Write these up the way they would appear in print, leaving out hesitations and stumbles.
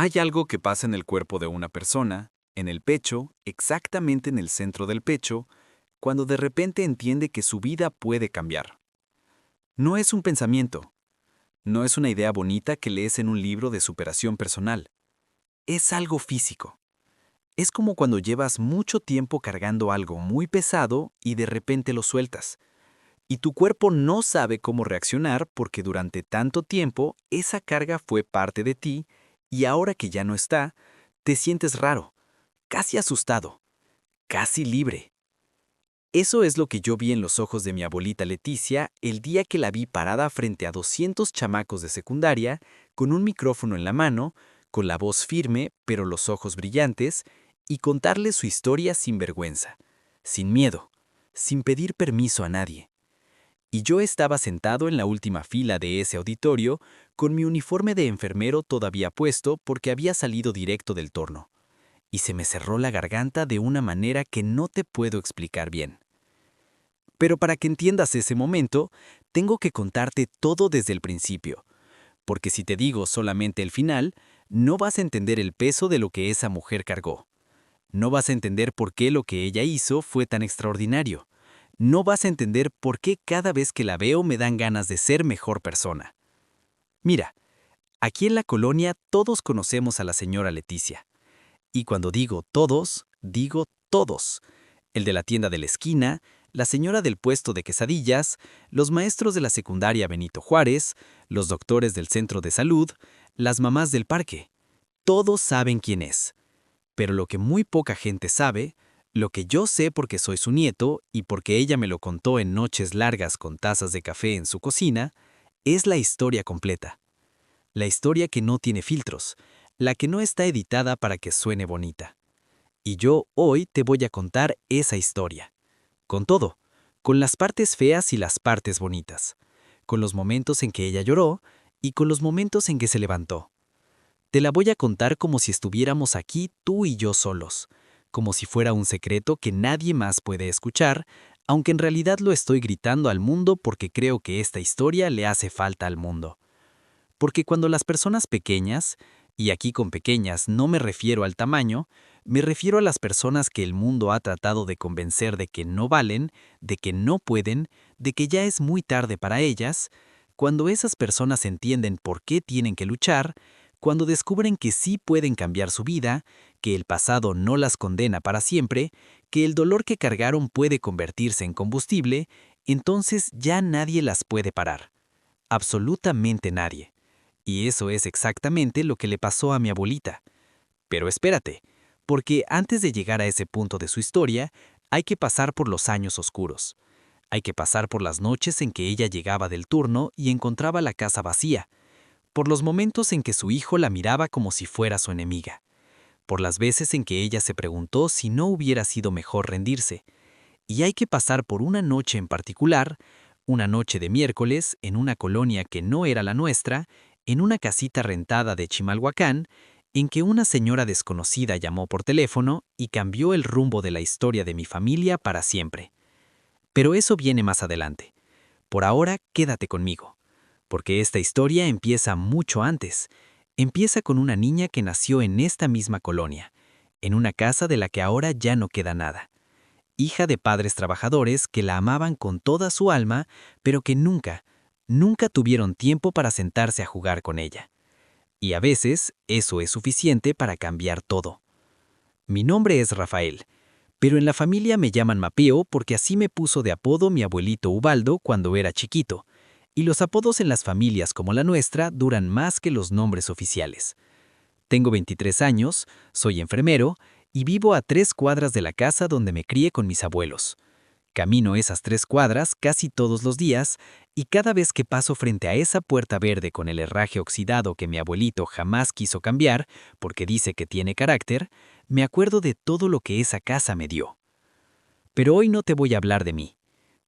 Hay algo que pasa en el cuerpo de una persona, en el pecho, exactamente en el centro del pecho, cuando de repente entiende que su vida puede cambiar. No es un pensamiento, no es una idea bonita que lees en un libro de superación personal. Es algo físico. Es como cuando llevas mucho tiempo cargando algo muy pesado y de repente lo sueltas. Y tu cuerpo no sabe cómo reaccionar porque durante tanto tiempo esa carga fue parte de ti y ahora que ya no está, te sientes raro, casi asustado, casi libre. Eso es lo que yo vi en los ojos de mi abuelita Leticia el día que la vi parada frente a 200 chamacos de secundaria, con un micrófono en la mano, con la voz firme pero los ojos brillantes, y contarles su historia sin vergüenza, sin miedo, sin pedir permiso a nadie. Y yo estaba sentado en la última fila de ese auditorio, con mi uniforme de enfermero todavía puesto porque había salido directo del torno. Y se me cerró la garganta de una manera que no te puedo explicar bien. Pero para que entiendas ese momento, tengo que contarte todo desde el principio, porque si te digo solamente el final, no vas a entender el peso de lo que esa mujer cargó. No vas a entender por qué lo que ella hizo fue tan extraordinario. No vas a entender por qué cada vez que la veo me dan ganas de ser mejor persona. Mira, aquí en la colonia todos conocemos a la señora Leticia. Y cuando digo todos. El de la tienda de la esquina, la señora del puesto de quesadillas, los maestros de la secundaria Benito Juárez, los doctores del centro de salud, las mamás del parque. Todos saben quién es. Pero lo que muy poca gente sabe, lo que yo sé porque soy su nieto y porque ella me lo contó en noches largas con tazas de café en su cocina, es la historia completa. La historia que no tiene filtros, la que no está editada para que suene bonita. Y yo hoy te voy a contar esa historia. Con todo, con las partes feas y las partes bonitas, con los momentos en que ella lloró y con los momentos en que se levantó. Te la voy a contar como si estuviéramos aquí tú y yo solos, como si fuera un secreto que nadie más puede escuchar, aunque en realidad lo estoy gritando al mundo porque creo que esta historia le hace falta al mundo. Porque cuando las personas pequeñas, y aquí con pequeñas no me refiero al tamaño, me refiero a las personas que el mundo ha tratado de convencer de que no valen, de que no pueden, de que ya es muy tarde para ellas, cuando esas personas entienden por qué tienen que luchar, cuando descubren que sí pueden cambiar su vida, que el pasado no las condena para siempre, que el dolor que cargaron puede convertirse en combustible, entonces ya nadie las puede parar. Absolutamente nadie. Y eso es exactamente lo que le pasó a mi abuelita. Pero espérate, porque antes de llegar a ese punto de su historia, hay que pasar por los años oscuros. Hay que pasar por las noches en que ella llegaba del turno y encontraba la casa vacía, por los momentos en que su hijo la miraba como si fuera su enemiga, por las veces en que ella se preguntó si no hubiera sido mejor rendirse. Y hay que pasar por una noche en particular, una noche de miércoles, en una colonia que no era la nuestra, en una casita rentada de Chimalhuacán, en que una señora desconocida llamó por teléfono y cambió el rumbo de la historia de mi familia para siempre. Pero eso viene más adelante. Por ahora, quédate conmigo, porque esta historia empieza mucho antes. Empieza con una niña que nació en esta misma colonia, en una casa de la que ahora ya no queda nada, hija de padres trabajadores que la amaban con toda su alma, pero que nunca tuvieron tiempo para sentarse a jugar con ella. Y a veces eso es suficiente para cambiar todo. Mi nombre es Rafael, pero en la familia me llaman Mapeo porque así me puso de apodo mi abuelito Ubaldo cuando era chiquito, y los apodos en las familias como la nuestra duran más que los nombres oficiales. Tengo 23 años, soy enfermero y vivo a 3 cuadras de la casa donde me crié con mis abuelos. Camino esas 3 cuadras casi todos los días y cada vez que paso frente a esa puerta verde con el herraje oxidado que mi abuelito jamás quiso cambiar porque dice que tiene carácter, me acuerdo de todo lo que esa casa me dio. Pero hoy no te voy a hablar de mí,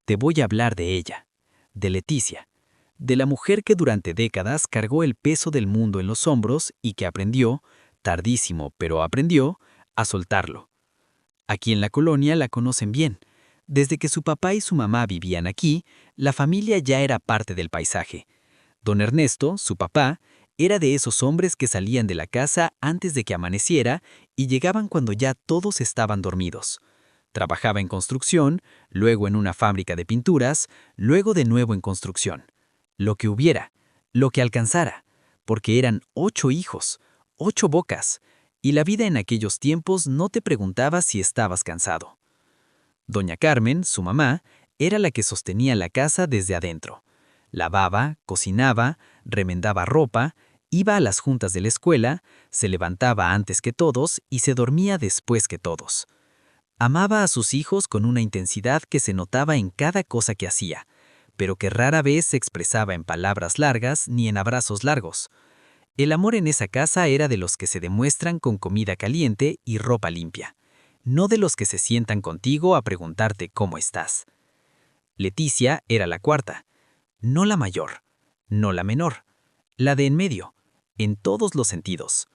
te voy a hablar de ella, de Leticia, de la mujer que durante décadas cargó el peso del mundo en los hombros y que aprendió, tardísimo pero aprendió, a soltarlo. Aquí en la colonia la conocen bien. Desde que su papá y su mamá vivían aquí, la familia ya era parte del paisaje. Don Ernesto, su papá, Era de esos hombres que salían de la casa antes de que amaneciera y llegaban cuando ya todos estaban dormidos. Trabajaba en construcción, luego en una fábrica de pinturas, luego de nuevo en construcción. Lo que hubiera, lo que alcanzara, porque eran 8 hijos, 8 bocas, y la vida en aquellos tiempos no te preguntaba si estabas cansado. Doña Carmen, su mamá, era la que sostenía la casa desde adentro. Lavaba, cocinaba, remendaba ropa, iba a las juntas de la escuela, se levantaba antes que todos y se dormía después que todos. Amaba a sus hijos con una intensidad que se notaba en cada cosa que hacía, pero que rara vez se expresaba en palabras largas ni en abrazos largos. El amor en esa casa era de los que se demuestran con comida caliente y ropa limpia, no de los que se sientan contigo a preguntarte cómo estás. Leticia era la cuarta, no la mayor, no la menor, la de en medio, en todos los sentidos.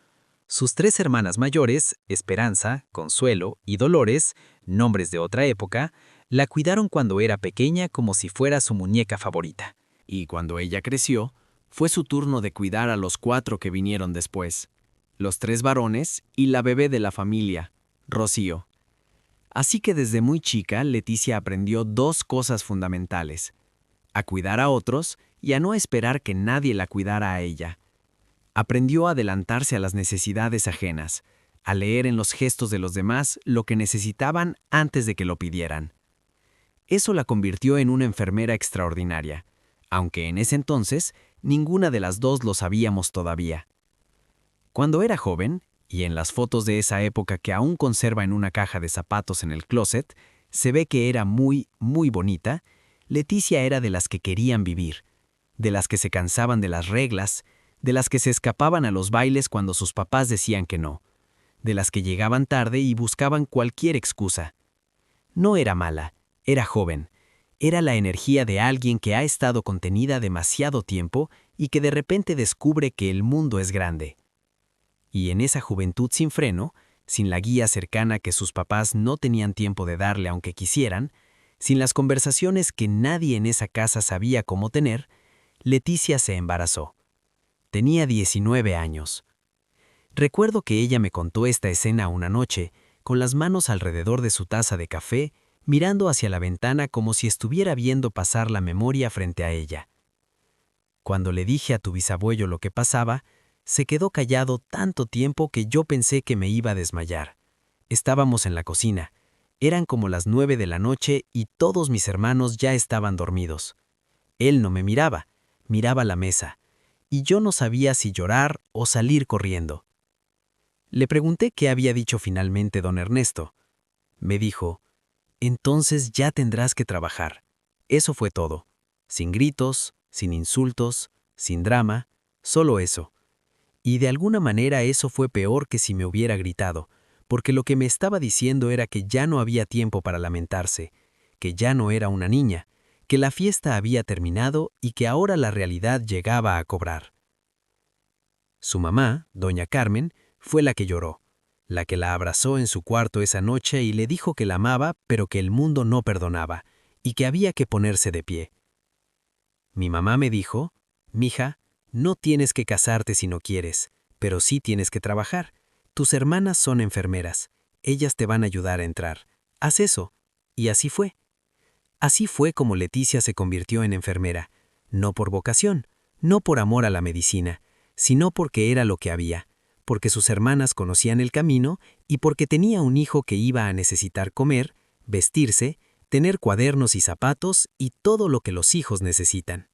Sus 3 hermanas mayores, Esperanza, Consuelo y Dolores, nombres de otra época, la cuidaron cuando era pequeña como si fuera su muñeca favorita. Y cuando ella creció, fue su turno de cuidar a los 4 que vinieron después, los 3 varones y la bebé de la familia, Rocío. Así que desde muy chica, Leticia aprendió 2 cosas fundamentales: a cuidar a otros y a no esperar que nadie la cuidara a ella. Aprendió a adelantarse a las necesidades ajenas, a leer en los gestos de los demás lo que necesitaban antes de que lo pidieran. Eso la convirtió en una enfermera extraordinaria, aunque en ese entonces ninguna de las 2 lo sabíamos todavía. Cuando era joven, y en las fotos de esa época que aún conserva en una caja de zapatos en el closet, se ve que era muy, muy bonita. Leticia era de las que querían vivir, de las que se cansaban de las reglas, de las que se escapaban a los bailes cuando sus papás decían que no, de las que llegaban tarde y buscaban cualquier excusa. No era mala, era joven, era la energía de alguien que ha estado contenida demasiado tiempo y que de repente descubre que el mundo es grande. Y en esa juventud sin freno, sin la guía cercana que sus papás no tenían tiempo de darle aunque quisieran, sin las conversaciones que nadie en esa casa sabía cómo tener, Leticia se embarazó. Tenía 19 años. Recuerdo que ella me contó esta escena una noche, con las manos alrededor de su taza de café, mirando hacia la ventana como si estuviera viendo pasar la memoria frente a ella. Cuando le dije a tu bisabuelo lo que pasaba, se quedó callado tanto tiempo que yo pensé que me iba a desmayar. Estábamos en la cocina. Eran como las 9 de la noche y todos mis hermanos ya estaban dormidos. Él no me miraba, miraba la mesa, y yo no sabía si llorar o salir corriendo. Le pregunté qué había dicho finalmente don Ernesto. Me dijo: entonces ya tendrás que trabajar. Eso fue todo. Sin gritos, sin insultos, sin drama, solo eso. Y de alguna manera eso fue peor que si me hubiera gritado, porque lo que me estaba diciendo era que ya no había tiempo para lamentarse, que ya no era una niña, que la fiesta había terminado y que ahora la realidad llegaba a cobrar. Su mamá, doña Carmen, fue la que lloró, la que la abrazó en su cuarto esa noche y le dijo que la amaba, pero que el mundo no perdonaba, y que había que ponerse de pie. Mi mamá me dijo: mija, no tienes que casarte si no quieres, pero sí tienes que trabajar. Tus hermanas son enfermeras, ellas te van a ayudar a entrar. Haz eso. Y así fue. Así fue como Leticia se convirtió en enfermera, no por vocación, no por amor a la medicina, sino porque era lo que había, porque sus hermanas conocían el camino y porque tenía un hijo que iba a necesitar comer, vestirse, tener cuadernos y zapatos y todo lo que los hijos necesitan.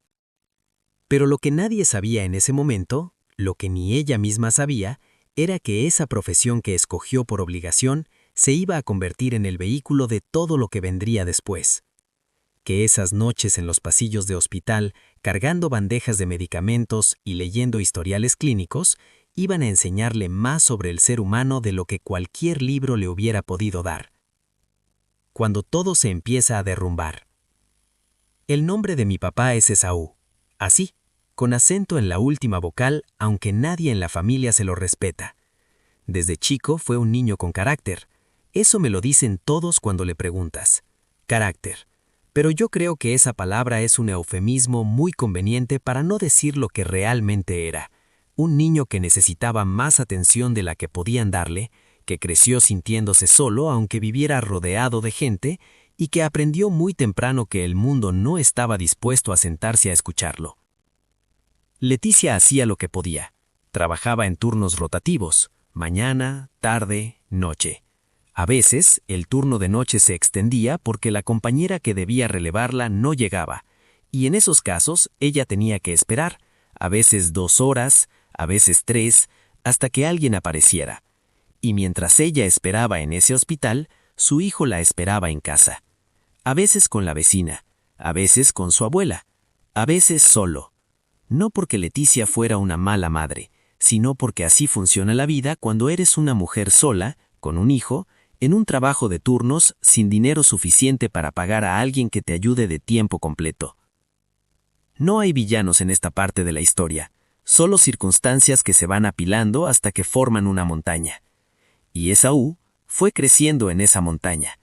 Pero lo que nadie sabía en ese momento, lo que ni ella misma sabía, era que esa profesión que escogió por obligación se iba a convertir en el vehículo de todo lo que vendría después. Que esas noches en los pasillos de hospital, cargando bandejas de medicamentos y leyendo historiales clínicos, iban a enseñarle más sobre el ser humano de lo que cualquier libro le hubiera podido dar. Cuando todo se empieza a derrumbar. El nombre de mi papá es Esaú, así, con acento en la última vocal, aunque nadie en la familia se lo respeta. Desde chico fue un niño con carácter. Eso me lo dicen todos cuando le preguntas. Carácter. Pero yo creo que esa palabra es un eufemismo muy conveniente para no decir lo que realmente era. un niño que necesitaba más atención de la que podían darle, que creció sintiéndose solo aunque viviera rodeado de gente y que aprendió muy temprano que el mundo no estaba dispuesto a sentarse a escucharlo. Leticia hacía lo que podía. Trabajaba en turnos rotativos, mañana, tarde, noche. A veces, el turno de noche se extendía porque la compañera que debía relevarla no llegaba, y en esos casos ella tenía que esperar, a veces 2 horas, a veces 3, hasta que alguien apareciera. Y mientras ella esperaba en ese hospital, su hijo la esperaba en casa. A veces con la vecina, a veces con su abuela, a veces solo. No porque Leticia fuera una mala madre, sino porque así funciona la vida cuando eres una mujer sola, con un hijo, en un trabajo de turnos sin dinero suficiente para pagar a alguien que te ayude de tiempo completo. No hay villanos en esta parte de la historia, solo circunstancias que se van apilando hasta que forman una montaña. Y Esaú fue creciendo en esa montaña.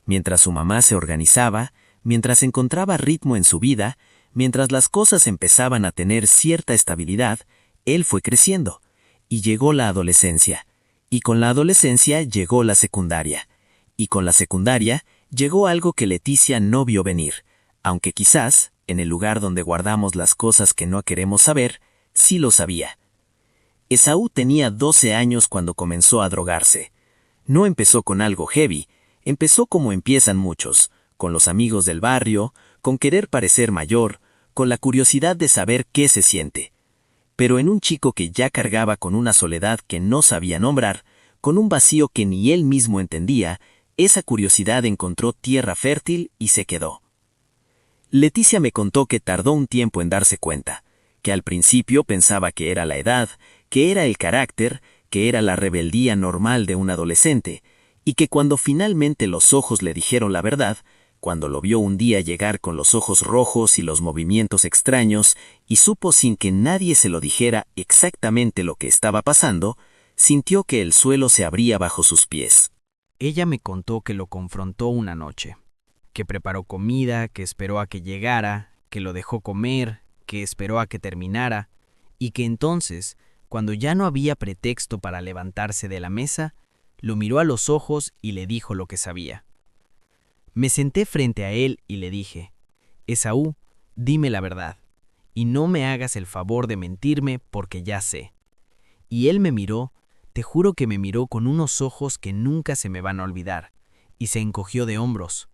Mientras su mamá se organizaba, mientras encontraba ritmo en su vida, mientras las cosas empezaban a tener cierta estabilidad, él fue creciendo, y llegó la adolescencia, y con la adolescencia llegó la secundaria, y con la secundaria llegó algo que Leticia no vio venir, aunque quizás, en el lugar donde guardamos las cosas que no queremos saber, sí lo sabía. Esaú tenía 12 años cuando comenzó a drogarse. No empezó con algo heavy, empezó como empiezan muchos, con los amigos del barrio, con querer parecer mayor, con la curiosidad de saber qué se siente. Pero en un chico que ya cargaba con una soledad que no sabía nombrar, con un vacío que ni él mismo entendía, esa curiosidad encontró tierra fértil y se quedó. Leticia me contó que tardó un tiempo en darse cuenta, que al principio pensaba que era la edad, que era el carácter, que era la rebeldía normal de un adolescente, y que cuando finalmente los ojos le dijeron la verdad, cuando lo vio un día llegar con los ojos rojos y los movimientos extraños, y supo sin que nadie se lo dijera exactamente lo que estaba pasando, sintió que el suelo se abría bajo sus pies. Ella me contó que lo confrontó una noche, que preparó comida, que esperó a que llegara, que lo dejó comer, que esperó a que terminara, y que entonces, cuando ya no había pretexto para levantarse de la mesa, lo miró a los ojos y le dijo lo que sabía. Me senté frente a él y le dije, Esaú, dime la verdad, y no me hagas el favor de mentirme porque ya sé. Y él me miró, te juro que me miró con unos ojos que nunca se me van a olvidar, y se encogió de hombros.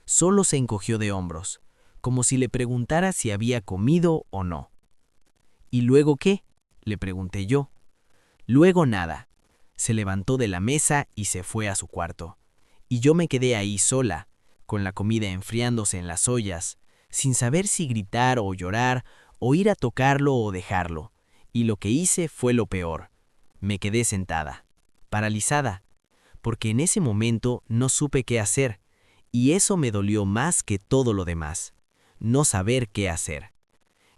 Solo se encogió de hombros, como si le preguntara si había comido o no. ¿Y luego qué?, le pregunté yo. Luego nada. Se levantó de la mesa y se fue a su cuarto. Y yo me quedé ahí sola, con la comida enfriándose en las ollas, sin saber si gritar o llorar, o ir a tocarlo o dejarlo. Y lo que hice fue lo peor. Me quedé sentada, paralizada, porque en ese momento no supe qué hacer, y eso me dolió más que todo lo demás, no saber qué hacer.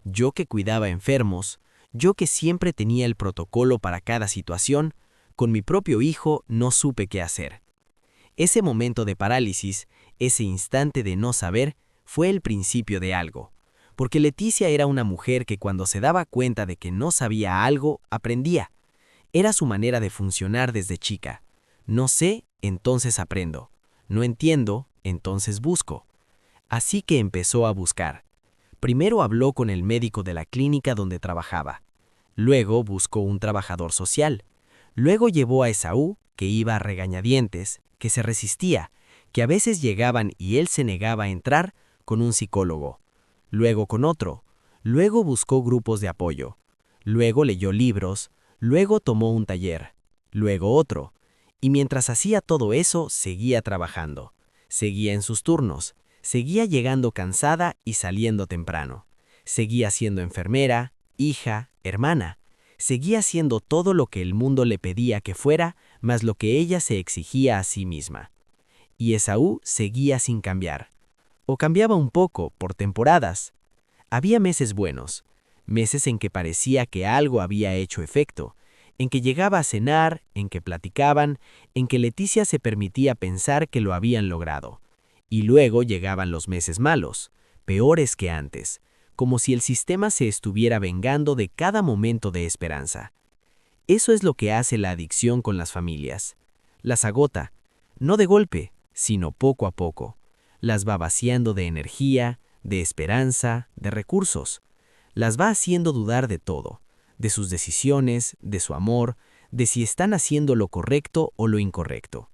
Yo que cuidaba enfermos, yo que siempre tenía el protocolo para cada situación, con mi propio hijo no supe qué hacer. Ese momento de parálisis, ese instante de no saber, fue el principio de algo, porque Leticia era una mujer que cuando se daba cuenta de que no sabía algo, aprendía. Era su manera de funcionar desde chica. No sé, entonces aprendo. No entiendo, entonces busco. Así que empezó a buscar. Primero habló con el médico de la clínica donde trabajaba. Luego buscó un trabajador social. Luego llevó a Esaú, que iba a regañadientes, que se resistía, que a veces llegaban y él se negaba a entrar, con un psicólogo. Luego con otro. Luego buscó grupos de apoyo. Luego leyó libros. Luego tomó un taller. Luego otro. Y mientras hacía todo eso, seguía trabajando. Seguía en sus turnos. Seguía llegando cansada y saliendo temprano. Seguía siendo enfermera, hija, hermana. Seguía haciendo todo lo que el mundo le pedía que fuera, más lo que ella se exigía a sí misma. Y Esaú seguía sin cambiar. O cambiaba un poco, por temporadas. Había meses buenos, meses en que parecía que algo había hecho efecto, en que llegaba a cenar, en que platicaban, en que Leticia se permitía pensar que lo habían logrado. Y luego llegaban los meses malos, peores que antes, como si el sistema se estuviera vengando de cada momento de esperanza. Eso es lo que hace la adicción con las familias. Las agota, no de golpe, sino poco a poco. Las va vaciando de energía, de esperanza, de recursos. Las va haciendo dudar de todo, de sus decisiones, de su amor, de si están haciendo lo correcto o lo incorrecto.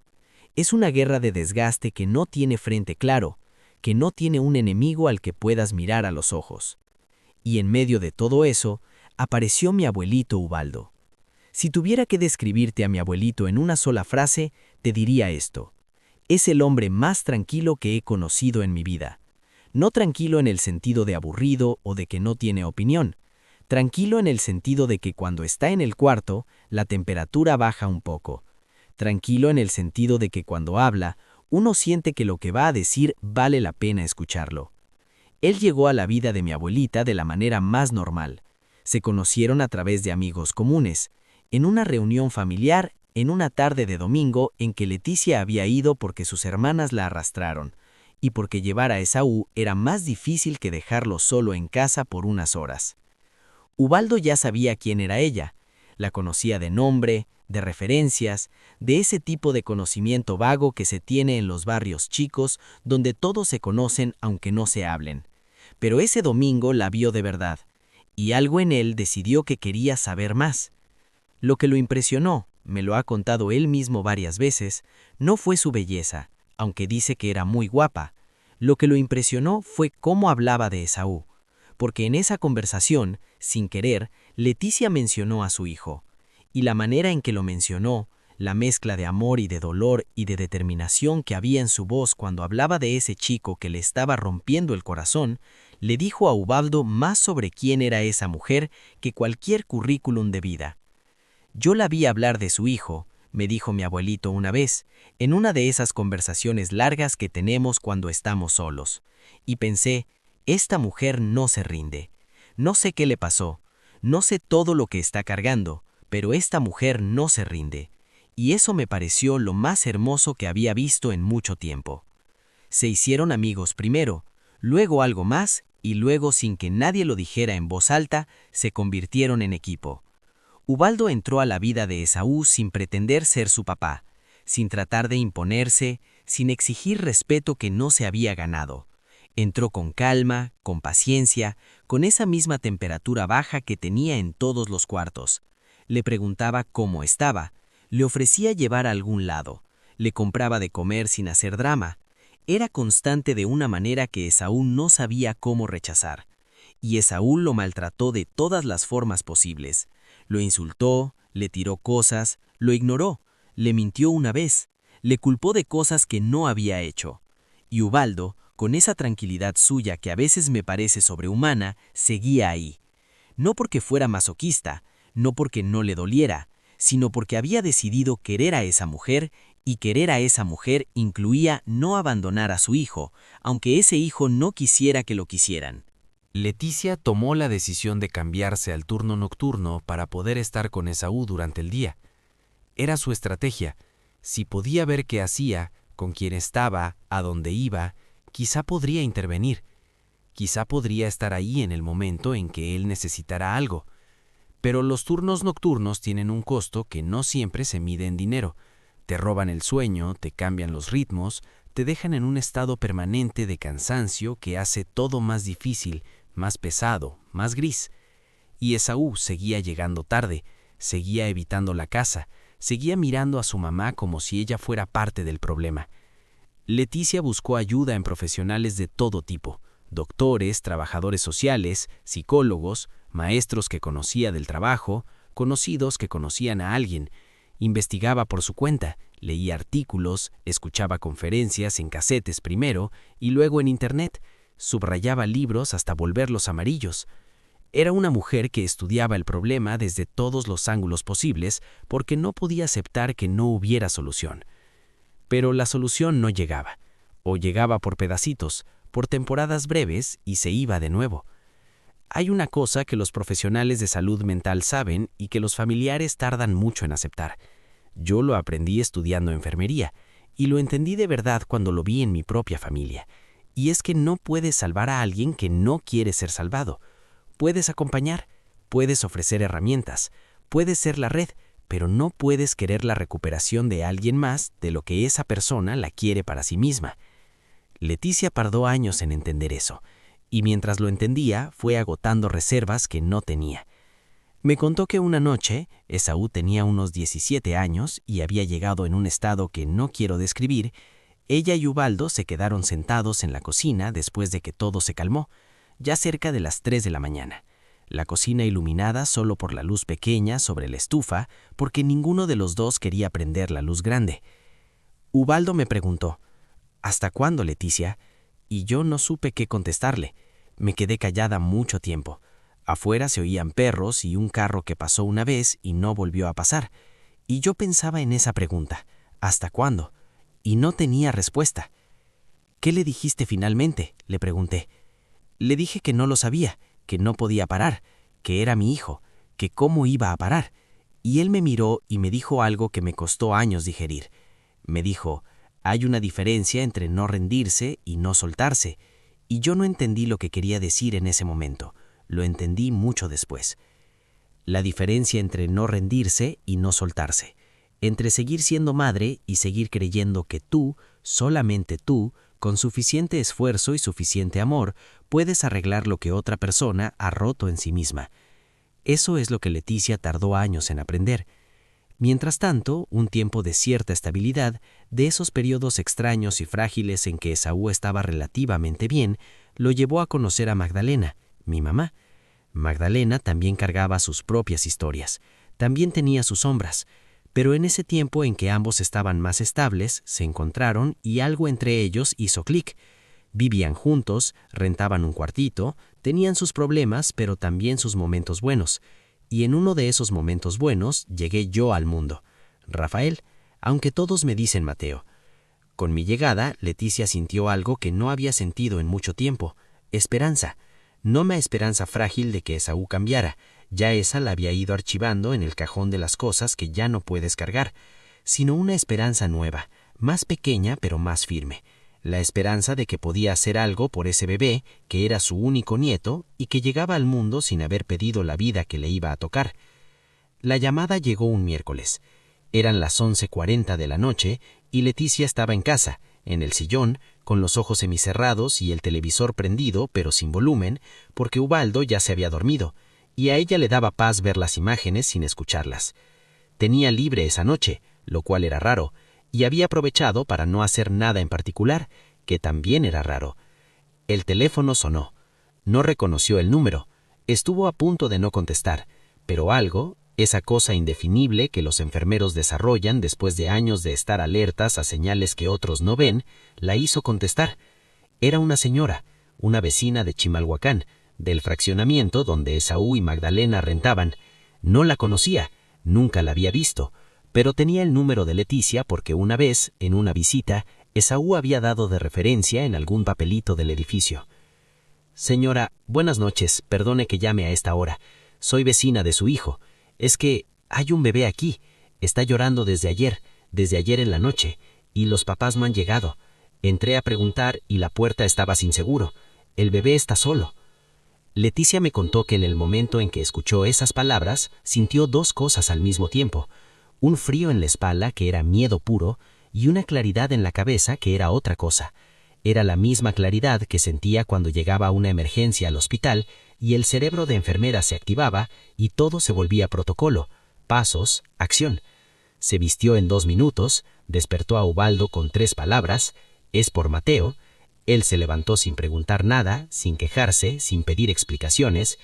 Es una guerra de desgaste que no tiene frente claro, que no tiene un enemigo al que puedas mirar a los ojos. Y en medio de todo eso, apareció mi abuelito Ubaldo. Si tuviera que describirte a mi abuelito en una sola frase, te diría esto. Es el hombre más tranquilo que he conocido en mi vida. No tranquilo en el sentido de aburrido o de que no tiene opinión. Tranquilo en el sentido de que cuando está en el cuarto, la temperatura baja un poco. Tranquilo en el sentido de que cuando habla, uno siente que lo que va a decir vale la pena escucharlo. Él llegó a la vida de mi abuelita de la manera más normal. Se conocieron a través de amigos comunes, en una reunión familiar, en una tarde de domingo en que Leticia había ido porque sus hermanas la arrastraron, y porque llevar a Esaú era más difícil que dejarlo solo en casa por unas horas. Ubaldo ya sabía quién era ella, la conocía de nombre, de referencias, de ese tipo de conocimiento vago que se tiene en los barrios chicos donde todos se conocen aunque no se hablen. Pero ese domingo la vio de verdad, y algo en él decidió que quería saber más. Lo que lo impresionó, me lo ha contado él mismo varias veces, no fue su belleza, aunque dice que era muy guapa. Lo que lo impresionó fue cómo hablaba de Esaú, porque en esa conversación, sin querer, Leticia mencionó a su hijo, y la manera en que lo mencionó, la mezcla de amor y de dolor y de determinación que había en su voz cuando hablaba de ese chico que le estaba rompiendo el corazón, le dijo a Ubaldo más sobre quién era esa mujer que cualquier currículum de vida. Yo la vi hablar de su hijo, me dijo mi abuelito una vez, en una de esas conversaciones largas que tenemos cuando estamos solos, y pensé, esta mujer no se rinde. No sé qué le pasó, no sé todo lo que está cargando, pero esta mujer no se rinde, y eso me pareció lo más hermoso que había visto en mucho tiempo. Se hicieron amigos primero, luego algo más, y luego sin que nadie lo dijera en voz alta, se convirtieron en equipo. Ubaldo entró a la vida de Esaú sin pretender ser su papá, sin tratar de imponerse, sin exigir respeto que no se había ganado. Entró con calma, con paciencia, con esa misma temperatura baja que tenía en todos los cuartos. Le preguntaba cómo estaba, le ofrecía llevar a algún lado, le compraba de comer sin hacer drama. Era constante de una manera que Esaú no sabía cómo rechazar. Y Esaú lo maltrató de todas las formas posibles. Lo insultó, le tiró cosas, lo ignoró, le mintió una vez, le culpó de cosas que no había hecho. Y Ubaldo, con esa tranquilidad suya que a veces me parece sobrehumana, seguía ahí. No porque fuera masoquista, no porque no le doliera, sino porque había decidido querer a esa mujer, y querer a esa mujer incluía no abandonar a su hijo, aunque ese hijo no quisiera que lo quisieran. Leticia tomó la decisión de cambiarse al turno nocturno para poder estar con Esaú durante el día. Era su estrategia. Si podía ver qué hacía, con quién estaba, a dónde iba, quizá podría intervenir. Quizá podría estar ahí en el momento en que él necesitara algo. Pero los turnos nocturnos tienen un costo que no siempre se mide en dinero. Te roban el sueño, te cambian los ritmos, te dejan en un estado permanente de cansancio que hace todo más difícil, más pesado, más gris. Y Esaú seguía llegando tarde, seguía evitando la casa, seguía mirando a su mamá como si ella fuera parte del problema. Leticia buscó ayuda en profesionales de todo tipo, doctores, trabajadores sociales, psicólogos, maestros que conocía del trabajo, conocidos que conocían a alguien. Investigaba por su cuenta, leía artículos, escuchaba conferencias en casetes primero y luego en internet, subrayaba libros hasta volverlos amarillos. Era una mujer que estudiaba el problema desde todos los ángulos posibles porque no podía aceptar que no hubiera solución. Pero la solución no llegaba, o llegaba por pedacitos, por temporadas breves y se iba de nuevo. Hay una cosa que los profesionales de salud mental saben y que los familiares tardan mucho en aceptar. Yo lo aprendí estudiando enfermería, y lo entendí de verdad cuando lo vi en mi propia familia. Y es que no puedes salvar a alguien que no quiere ser salvado. Puedes acompañar, puedes ofrecer herramientas, puedes ser la red, pero no puedes querer la recuperación de alguien más de lo que esa persona la quiere para sí misma. Leticia tardó años en entender eso, y mientras lo entendía, fue agotando reservas que no tenía. Me contó que una noche, Esaú tenía unos 17 años y había llegado en un estado que no quiero describir. Ella y Ubaldo se quedaron sentados en la cocina después de que todo se calmó, ya cerca de las 3 de la mañana. La cocina iluminada solo por la luz pequeña sobre la estufa, porque ninguno de los dos quería prender la luz grande. Ubaldo me preguntó, ¿hasta cuándo, Leticia? Y yo no supe qué contestarle. Me quedé callada mucho tiempo. Afuera se oían perros y un carro que pasó una vez y no volvió a pasar. Y yo pensaba en esa pregunta, ¿hasta cuándo? Y no tenía respuesta. ¿Qué le dijiste finalmente?, le pregunté. Le dije que no lo sabía, que no podía parar, que era mi hijo, que cómo iba a parar. Y él me miró y me dijo algo que me costó años digerir. Me dijo, hay una diferencia entre no rendirse y no soltarse. Y yo no entendí lo que quería decir en ese momento. Lo entendí mucho después. La diferencia entre no rendirse y no soltarse. Entre seguir siendo madre y seguir creyendo que tú, solamente tú, con suficiente esfuerzo y suficiente amor, puedes arreglar lo que otra persona ha roto en sí misma. Eso es lo que Leticia tardó años en aprender. Mientras tanto, un tiempo de cierta estabilidad, de esos periodos extraños y frágiles en que Esaú estaba relativamente bien, lo llevó a conocer a Magdalena, mi mamá. Magdalena también cargaba sus propias historias, también tenía sus sombras, pero en ese tiempo en que ambos estaban más estables, se encontraron y algo entre ellos hizo clic. Vivían juntos, rentaban un cuartito, tenían sus problemas, pero también sus momentos buenos. Y en uno de esos momentos buenos llegué yo al mundo, Rafael, aunque todos me dicen Mateo. Con mi llegada, Leticia sintió algo que no había sentido en mucho tiempo, esperanza. No una esperanza frágil de que Esaú cambiara, ya esa la había ido archivando en el cajón de las cosas que ya no puedes cargar, sino una esperanza nueva, más pequeña pero más firme. La esperanza de que podía hacer algo por ese bebé, que era su único nieto y que llegaba al mundo sin haber pedido la vida que le iba a tocar. La llamada llegó un miércoles. Eran las 11:40 de la noche y Leticia estaba en casa, en el sillón, con los ojos semicerrados y el televisor prendido pero sin volumen, porque Ubaldo ya se había dormido, y a ella le daba paz ver las imágenes sin escucharlas. Tenía libre esa noche, lo cual era raro, y había aprovechado para no hacer nada en particular, que también era raro. El teléfono sonó. No reconoció el número. Estuvo a punto de no contestar, pero algo, esa cosa indefinible que los enfermeros desarrollan después de años de estar alertas a señales que otros no ven, la hizo contestar. Era una señora, una vecina de Chimalhuacán, del fraccionamiento donde Esaú y Magdalena rentaban. No la conocía, nunca la había visto, pero tenía el número de Leticia porque una vez, en una visita, Esaú había dado de referencia en algún papelito del edificio. Señora, buenas noches, perdone que llame a esta hora. Soy vecina de su hijo. Es que hay un bebé aquí. Está llorando desde ayer en la noche, y los papás no han llegado. Entré a preguntar y la puerta estaba sin seguro. El bebé está solo. Leticia me contó que en el momento en que escuchó esas palabras, sintió dos cosas al mismo tiempo. Un frío en la espalda, que era miedo puro, y una claridad en la cabeza, que era otra cosa. Era la misma claridad que sentía cuando llegaba una emergencia al hospital y el cerebro de enfermera se activaba y todo se volvía protocolo, pasos, acción. Se vistió en 2 minutos, despertó a Ubaldo con 3 palabras, es por Mateo. Él se levantó sin preguntar nada, sin quejarse, sin pedir explicaciones.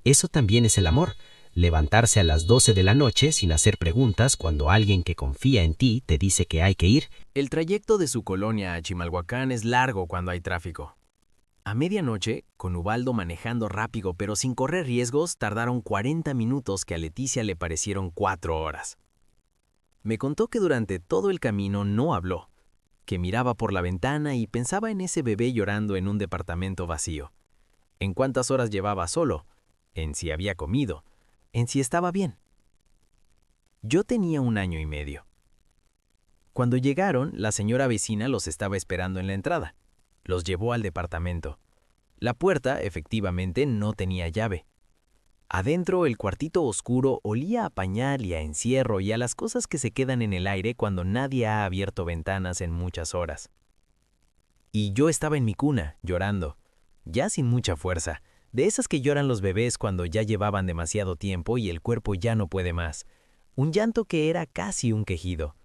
Eso también es el amor, levantarse a las 12 de la noche sin hacer preguntas cuando alguien que confía en ti te dice que hay que ir. El trayecto de su colonia a Chimalhuacán es largo cuando hay tráfico. A medianoche, con Ubaldo manejando rápido pero sin correr riesgos, tardaron 40 minutos que a Leticia le parecieron 4 horas. Me contó que durante todo el camino no habló, que miraba por la ventana y pensaba en ese bebé llorando en un departamento vacío. En cuántas horas llevaba solo, en si había comido, en si estaba bien. Yo tenía 1 año y medio. Cuando llegaron, la señora vecina los estaba esperando en la entrada. Los llevó al departamento. La puerta, efectivamente, no tenía llave. Adentro, el cuartito oscuro olía a pañal y a encierro y a las cosas que se quedan en el aire cuando nadie ha abierto ventanas en muchas horas. Y yo estaba en mi cuna, llorando, ya sin mucha fuerza, de esas que lloran los bebés cuando ya llevaban demasiado tiempo y el cuerpo ya no puede más. Un llanto que era casi un quejido.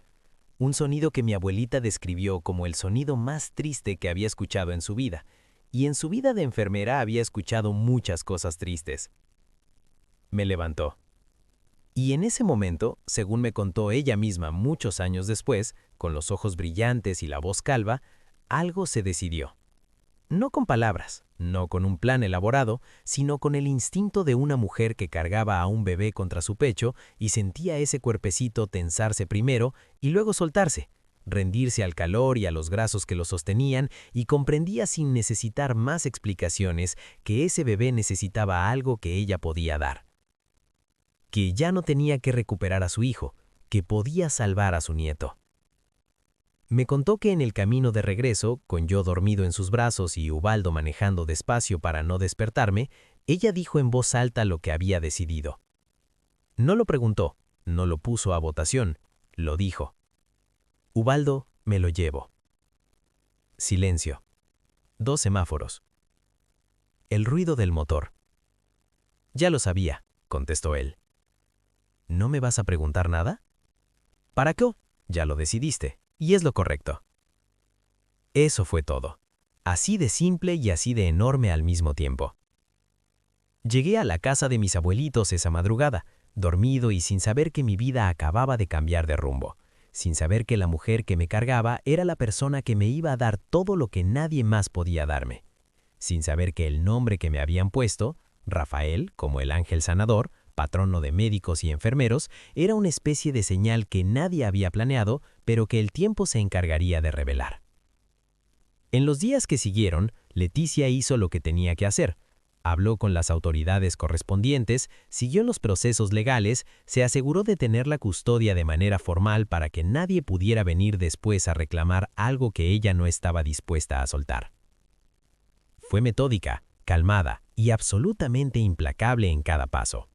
Un sonido que mi abuelita describió como el sonido más triste que había escuchado en su vida, y en su vida de enfermera había escuchado muchas cosas tristes. Me levantó. Y en ese momento, según me contó ella misma muchos años después, con los ojos brillantes y la voz calva, algo se decidió. No con palabras, no con un plan elaborado, sino con el instinto de una mujer que cargaba a un bebé contra su pecho y sentía ese cuerpecito tensarse primero y luego soltarse, rendirse al calor y a los brazos que lo sostenían, y comprendía sin necesitar más explicaciones que ese bebé necesitaba algo que ella podía dar. Que ya no tenía que recuperar a su hijo, que podía salvar a su nieto. Me contó que en el camino de regreso, con yo dormido en sus brazos y Ubaldo manejando despacio para no despertarme, ella dijo en voz alta lo que había decidido. No lo preguntó, no lo puso a votación, lo dijo. Ubaldo, me lo llevo. Silencio. 2 semáforos. El ruido del motor. Ya lo sabía, contestó él. ¿No me vas a preguntar nada? ¿Para qué? Ya lo decidiste, y es lo correcto. Eso fue todo. Así de simple y así de enorme al mismo tiempo. Llegué a la casa de mis abuelitos esa madrugada, dormido y sin saber que mi vida acababa de cambiar de rumbo, sin saber que la mujer que me cargaba era la persona que me iba a dar todo lo que nadie más podía darme, sin saber que el nombre que me habían puesto, Rafael, como el ángel sanador, patrono de médicos y enfermeros, era una especie de señal que nadie había planeado, pero que el tiempo se encargaría de revelar. En los días que siguieron, Leticia hizo lo que tenía que hacer. Habló con las autoridades correspondientes, siguió los procesos legales, se aseguró de tener la custodia de manera formal para que nadie pudiera venir después a reclamar algo que ella no estaba dispuesta a soltar. Fue metódica, calmada y absolutamente implacable en cada paso.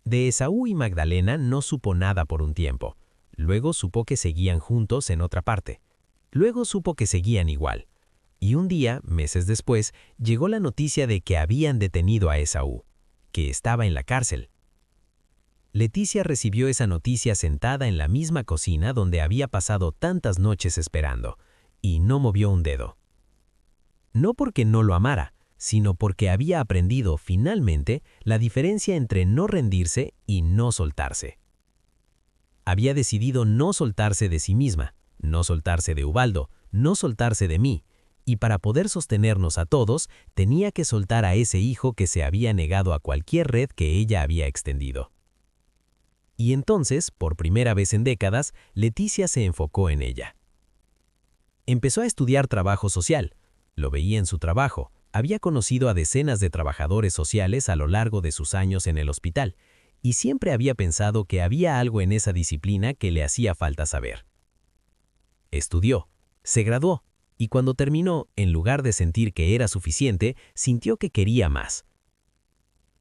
De Esaú y Magdalena no supo nada por un tiempo. Luego supo que seguían juntos en otra parte. Luego supo que seguían igual. Y un día, meses después, llegó la noticia de que habían detenido a Esaú, que estaba en la cárcel. Leticia recibió esa noticia sentada en la misma cocina donde había pasado tantas noches esperando, y no movió un dedo. No porque no lo amara, sino porque había aprendido, finalmente, la diferencia entre no rendirse y no soltarse. Había decidido no soltarse de sí misma, no soltarse de Ubaldo, no soltarse de mí, y para poder sostenernos a todos, tenía que soltar a ese hijo que se había negado a cualquier red que ella había extendido. Y entonces, por primera vez en décadas, Leticia se enfocó en ella. Empezó a estudiar trabajo social, lo veía en su trabajo, había conocido a decenas de trabajadores sociales a lo largo de sus años en el hospital, y siempre había pensado que había algo en esa disciplina que le hacía falta saber. Estudió, se graduó, y cuando terminó, en lugar de sentir que era suficiente, sintió que quería más.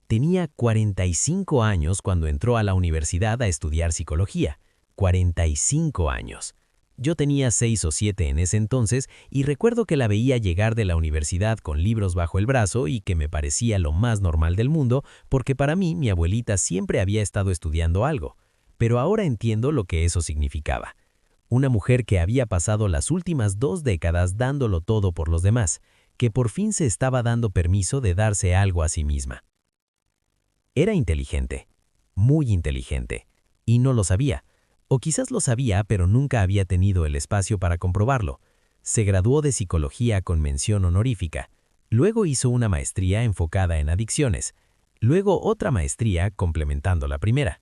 Tenía 45 años cuando entró a la universidad a estudiar psicología. 45 años. Yo tenía 6 o 7 en ese entonces y recuerdo que la veía llegar de la universidad con libros bajo el brazo y que me parecía lo más normal del mundo porque para mí mi abuelita siempre había estado estudiando algo. Pero ahora entiendo lo que eso significaba. Una mujer que había pasado las últimas 2 décadas dándolo todo por los demás, que por fin se estaba dando permiso de darse algo a sí misma. Era inteligente, muy inteligente, y no lo sabía. O quizás lo sabía, pero nunca había tenido el espacio para comprobarlo. Se graduó de psicología con mención honorífica. Luego hizo una maestría enfocada en adicciones. Luego otra maestría complementando la primera.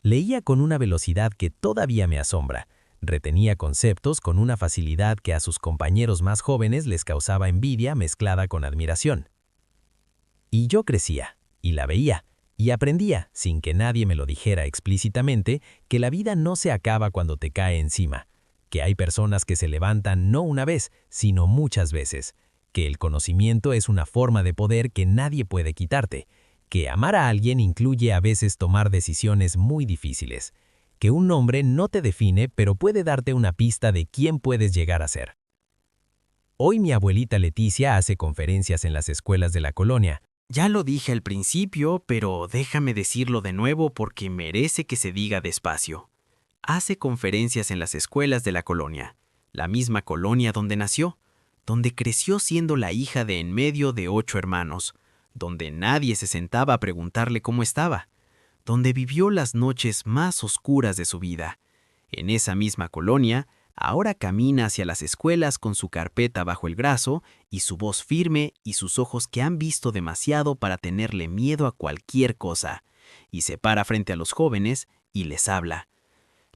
Leía con una velocidad que todavía me asombra. Retenía conceptos con una facilidad que a sus compañeros más jóvenes les causaba envidia mezclada con admiración. Y yo crecía, y la veía. Y aprendía, sin que nadie me lo dijera explícitamente, que la vida no se acaba cuando te cae encima, que hay personas que se levantan no una vez, sino muchas veces, que el conocimiento es una forma de poder que nadie puede quitarte, que amar a alguien incluye a veces tomar decisiones muy difíciles, que un nombre no te define pero puede darte una pista de quién puedes llegar a ser. Hoy mi abuelita Leticia hace conferencias en las escuelas de la colonia. Ya lo dije al principio, pero déjame decirlo de nuevo porque merece que se diga despacio. Hace conferencias en las escuelas de la colonia, la misma colonia donde nació, donde creció siendo la hija de en medio de 8 hermanos, donde nadie se sentaba a preguntarle cómo estaba, donde vivió las noches más oscuras de su vida. En esa misma colonia, ahora camina hacia las escuelas con su carpeta bajo el brazo y su voz firme y sus ojos que han visto demasiado para tenerle miedo a cualquier cosa, y se para frente a los jóvenes y les habla.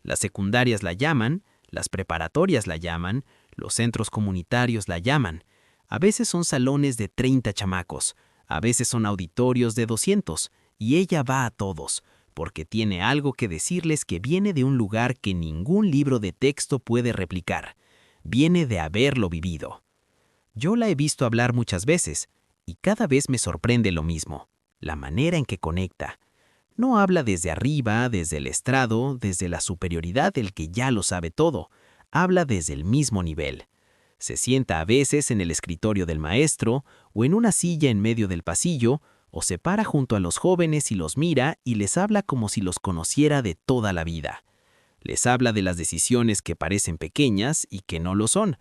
Las secundarias la llaman, las preparatorias la llaman, los centros comunitarios la llaman. A veces son salones de 30 chamacos, a veces son auditorios de 200, y ella va a todos, porque tiene algo que decirles que viene de un lugar que ningún libro de texto puede replicar. Viene de haberlo vivido. Yo la he visto hablar muchas veces, y cada vez me sorprende lo mismo, la manera en que conecta. No habla desde arriba, desde el estrado, desde la superioridad del que ya lo sabe todo. Habla desde el mismo nivel. Se sienta a veces en el escritorio del maestro o en una silla en medio del pasillo, o se para junto a los jóvenes y los mira y les habla como si los conociera de toda la vida. Les habla de las decisiones que parecen pequeñas y que no lo son,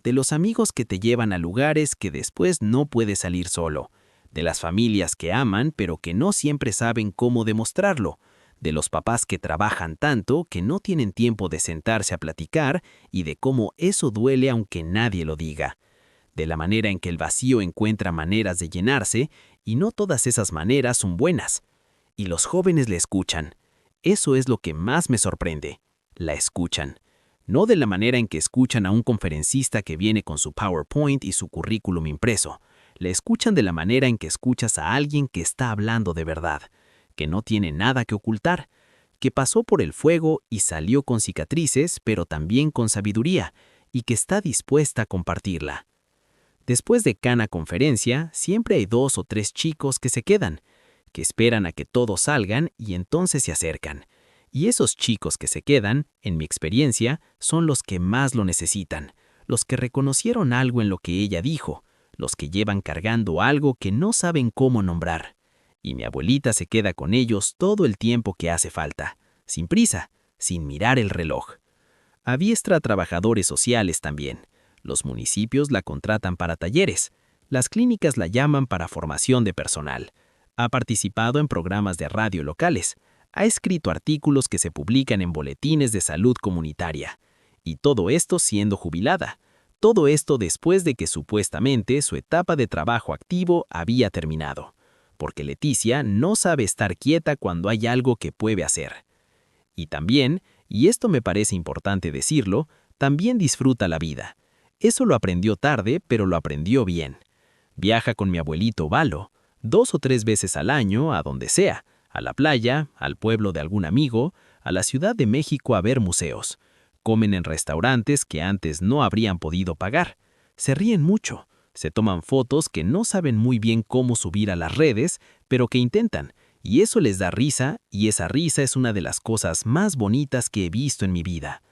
de los amigos que te llevan a lugares que después no puedes salir solo, de las familias que aman pero que no siempre saben cómo demostrarlo, de los papás que trabajan tanto que no tienen tiempo de sentarse a platicar y de cómo eso duele aunque nadie lo diga, de la manera en que el vacío encuentra maneras de llenarse y no todas esas maneras son buenas. Y los jóvenes le escuchan. Eso es lo que más me sorprende. La escuchan. No de la manera en que escuchan a un conferencista que viene con su PowerPoint y su currículum impreso. La escuchan de la manera en que escuchas a alguien que está hablando de verdad, que no tiene nada que ocultar, que pasó por el fuego y salió con cicatrices, pero también con sabiduría, y que está dispuesta a compartirla. Después de cada conferencia, siempre hay 2 o 3 chicos que se quedan, que esperan a que todos salgan y entonces se acercan. Y esos chicos que se quedan, en mi experiencia, son los que más lo necesitan, los que reconocieron algo en lo que ella dijo, los que llevan cargando algo que no saben cómo nombrar. Y mi abuelita se queda con ellos todo el tiempo que hace falta, sin prisa, sin mirar el reloj. Adiestra a trabajadores sociales también. Los municipios la contratan para talleres, las clínicas la llaman para formación de personal. Ha participado en programas de radio locales, ha escrito artículos que se publican en boletines de salud comunitaria. Y todo esto siendo jubilada. Todo esto después de que supuestamente su etapa de trabajo activo había terminado. Porque Leticia no sabe estar quieta cuando hay algo que puede hacer. Y también, y esto me parece importante decirlo, también disfruta la vida. Eso lo aprendió tarde, pero lo aprendió bien. Viaja con mi abuelito Valo, 2 o 3 veces al año, a donde sea, a la playa, al pueblo de algún amigo, a la Ciudad de México a ver museos. Comen en restaurantes que antes no habrían podido pagar. Se ríen mucho. Se toman fotos que no saben muy bien cómo subir a las redes, pero que intentan, y eso les da risa, y esa risa es una de las cosas más bonitas que he visto en mi vida.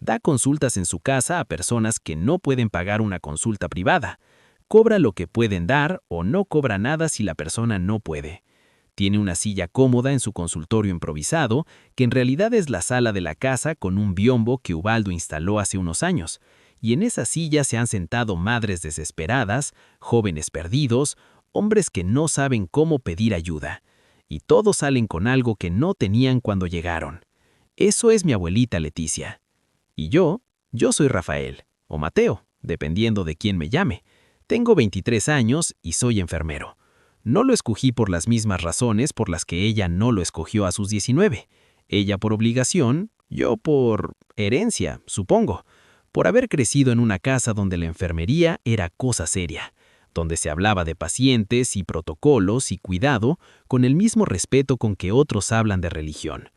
Da consultas en su casa a personas que no pueden pagar una consulta privada. Cobra lo que pueden dar o no cobra nada si la persona no puede. Tiene una silla cómoda en su consultorio improvisado, que en realidad es la sala de la casa con un biombo que Ubaldo instaló hace unos años. Y en esa silla se han sentado madres desesperadas, jóvenes perdidos, hombres que no saben cómo pedir ayuda. Y todos salen con algo que no tenían cuando llegaron. Eso es mi abuelita Leticia. Y yo soy Rafael, o Mateo, dependiendo de quién me llame. Tengo 23 años y soy enfermero. No lo escogí por las mismas razones por las que ella no lo escogió a sus 19. Ella por obligación, yo por herencia, supongo. Por haber crecido en una casa donde la enfermería era cosa seria, donde se hablaba de pacientes y protocolos y cuidado con el mismo respeto con que otros hablan de religión.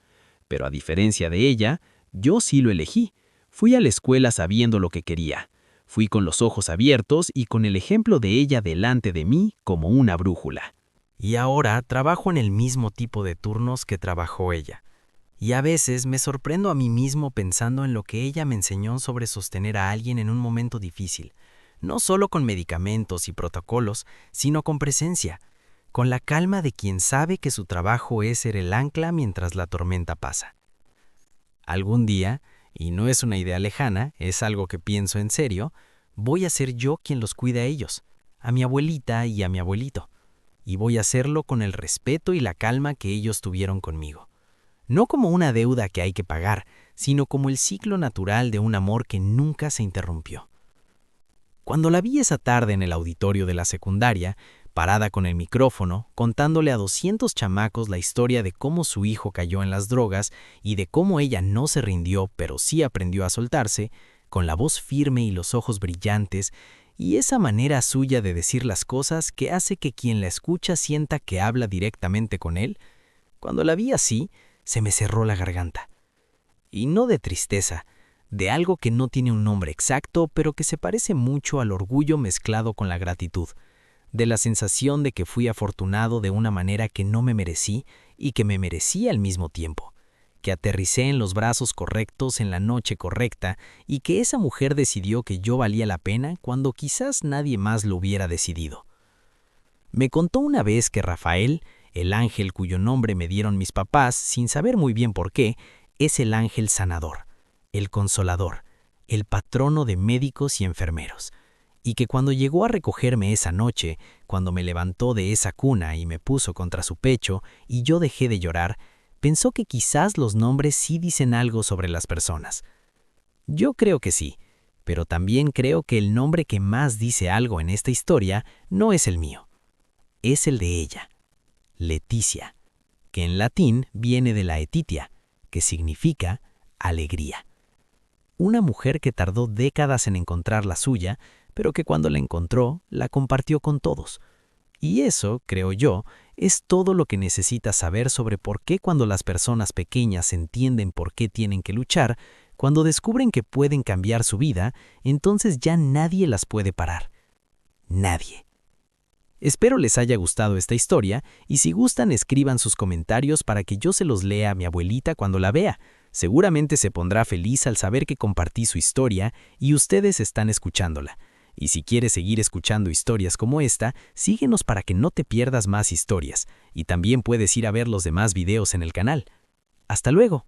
Pero a diferencia de ella, yo sí lo elegí, Fui a la escuela sabiendo lo que quería. Fui con los ojos abiertos y con el ejemplo de ella delante de mí como una brújula. Y ahora trabajo en el mismo tipo de turnos que trabajó ella. Y a veces me sorprendo a mí mismo pensando en lo que ella me enseñó sobre sostener a alguien en un momento difícil, no solo con medicamentos y protocolos, sino con presencia, con la calma de quien sabe que su trabajo es ser el ancla mientras la tormenta pasa. Algún día, y no es una idea lejana, es algo que pienso en serio, voy a ser yo quien los cuide a ellos, a mi abuelita y a mi abuelito, y voy a hacerlo con el respeto y la calma que ellos tuvieron conmigo. No como una deuda que hay que pagar, sino como el ciclo natural de un amor que nunca se interrumpió. Cuando la vi esa tarde en el auditorio de la secundaria, parada con el micrófono, contándole a 200 chamacos la historia de cómo su hijo cayó en las drogas y de cómo ella no se rindió, pero sí aprendió a soltarse, con la voz firme y los ojos brillantes, y esa manera suya de decir las cosas que hace que quien la escucha sienta que habla directamente con él, cuando la vi así, se me cerró la garganta. Y no de tristeza, de algo que no tiene un nombre exacto, pero que se parece mucho al orgullo mezclado con la gratitud, de la sensación de que fui afortunado de una manera que no me merecí y que me merecía al mismo tiempo, que aterricé en los brazos correctos en la noche correcta y que esa mujer decidió que yo valía la pena cuando quizás nadie más lo hubiera decidido. Me contó una vez que Rafael, el ángel cuyo nombre me dieron mis papás sin saber muy bien por qué, es el ángel sanador, el consolador, el patrono de médicos y enfermeros, y que cuando llegó a recogerme esa noche, cuando me levantó de esa cuna y me puso contra su pecho y yo dejé de llorar, pensó que quizás los nombres sí dicen algo sobre las personas. Yo creo que sí, pero también creo que el nombre que más dice algo en esta historia no es el mío. Es el de ella, Leticia, que en latín viene de la etitia, que significa alegría. Una mujer que tardó décadas en encontrar la suya, pero que cuando la encontró, la compartió con todos. Y eso, creo yo, es todo lo que necesitas saber sobre por qué cuando las personas pequeñas entienden por qué tienen que luchar, cuando descubren que pueden cambiar su vida, entonces ya nadie las puede parar. Nadie. Espero les haya gustado esta historia y si gustan escriban sus comentarios para que yo se los lea a mi abuelita cuando la vea. Seguramente se pondrá feliz al saber que compartí su historia y ustedes están escuchándola. Y si quieres seguir escuchando historias como esta, síguenos para que no te pierdas más historias. Y también puedes ir a ver los demás videos en el canal. ¡Hasta luego!